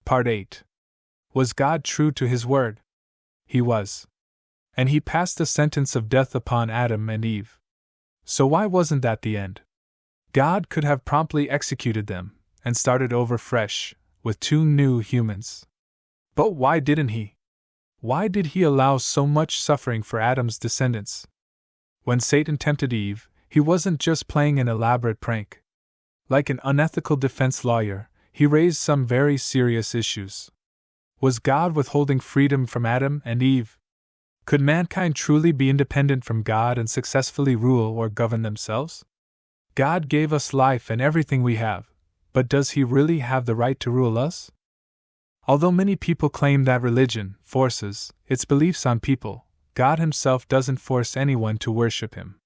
Part 8. Was God true to His word? He was. And He passed the sentence of death upon Adam and Eve. So why wasn't that the end? God could have promptly executed them and started over fresh, with 2 new humans. But why didn't He? Why did He allow so much suffering for Adam's descendants? When Satan tempted Eve, he wasn't just playing an elaborate prank. Like an unethical defense lawyer, he raised some very serious issues. Was God withholding freedom from Adam and Eve? Could mankind truly be independent from God and successfully rule or govern themselves? God gave us life and everything we have, but does He really have the right to rule us? Although many people claim that religion forces its beliefs on people, God Himself doesn't force anyone to worship Him.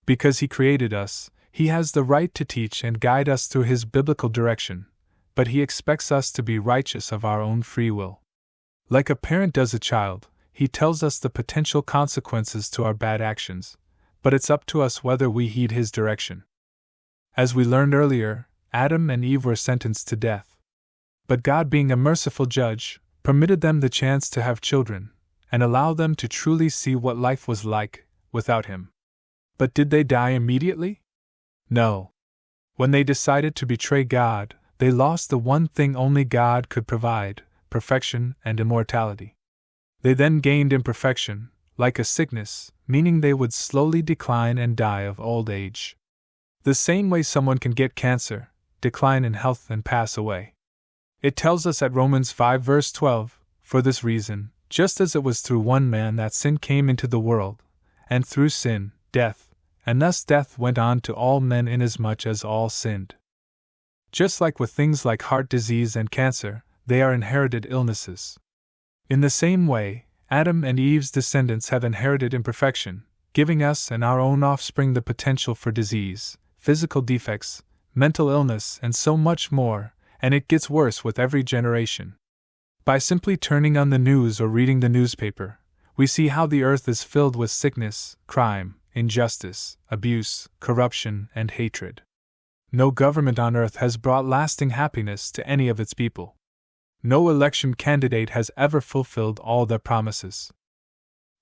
Because He created us, He has the right to teach and guide us through His biblical direction, but He expects us to be righteous of our own free will. Like a parent does a child, He tells us the potential consequences to our bad actions, but it's up to us whether we heed His direction. As we learned earlier, Adam and Eve were sentenced to death. But God, being a merciful judge, permitted them the chance to have children, and allowed them to truly see what life was like without Him. But did they die immediately? No. When they decided to betray God, they lost the one thing only God could provide: perfection and immortality. They then gained imperfection, like a sickness, meaning they would slowly decline and die of old age. The same way someone can get cancer, decline in health, and pass away. It tells us at Romans 5 verse 12, "For this reason, just as it was through one man that sin came into the world, and through sin, death, and thus death went on to all men inasmuch as all sinned." Just like with things like heart disease and cancer, they are inherited illnesses. In the same way, Adam and Eve's descendants have inherited imperfection, giving us and our own offspring the potential for disease, physical defects, mental illness, and so much more, and it gets worse with every generation. By simply turning on the news or reading the newspaper, we see how the earth is filled with sickness, crime, injustice, abuse, corruption, and hatred. No government on earth has brought lasting happiness to any of its people. No election candidate has ever fulfilled all their promises.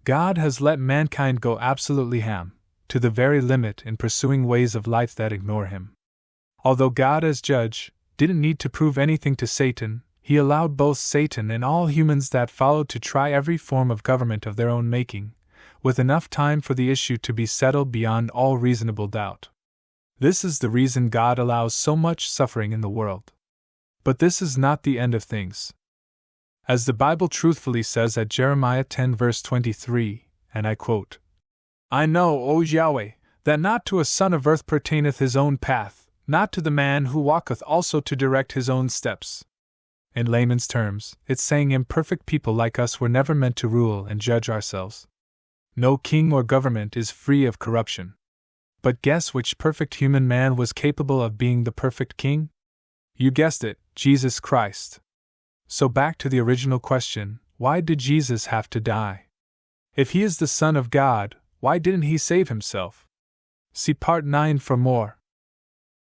God has let mankind go absolutely ham, to the very limit, in pursuing ways of life that ignore Him. Although God, as judge, didn't need to prove anything to Satan, He allowed both Satan and all humans that followed to try every form of government of their own making, with enough time for the issue to be settled beyond all reasonable doubt. This is the reason God allows so much suffering in the world. But this is not the end of things. As the Bible truthfully says at Jeremiah 10 verse 23, and I quote, "I know, O Yahweh, that not to a son of earth pertaineth his own path, not to the man who walketh also to direct his own steps." In layman's terms, it's saying imperfect people like us were never meant to rule and judge ourselves. No king or government is free of corruption. But guess which perfect human man was capable of being the perfect king? You guessed it, Jesus Christ. So back to the original question, why did Jesus have to die? If He is the Son of God, why didn't He save Himself? See Part 9 for more.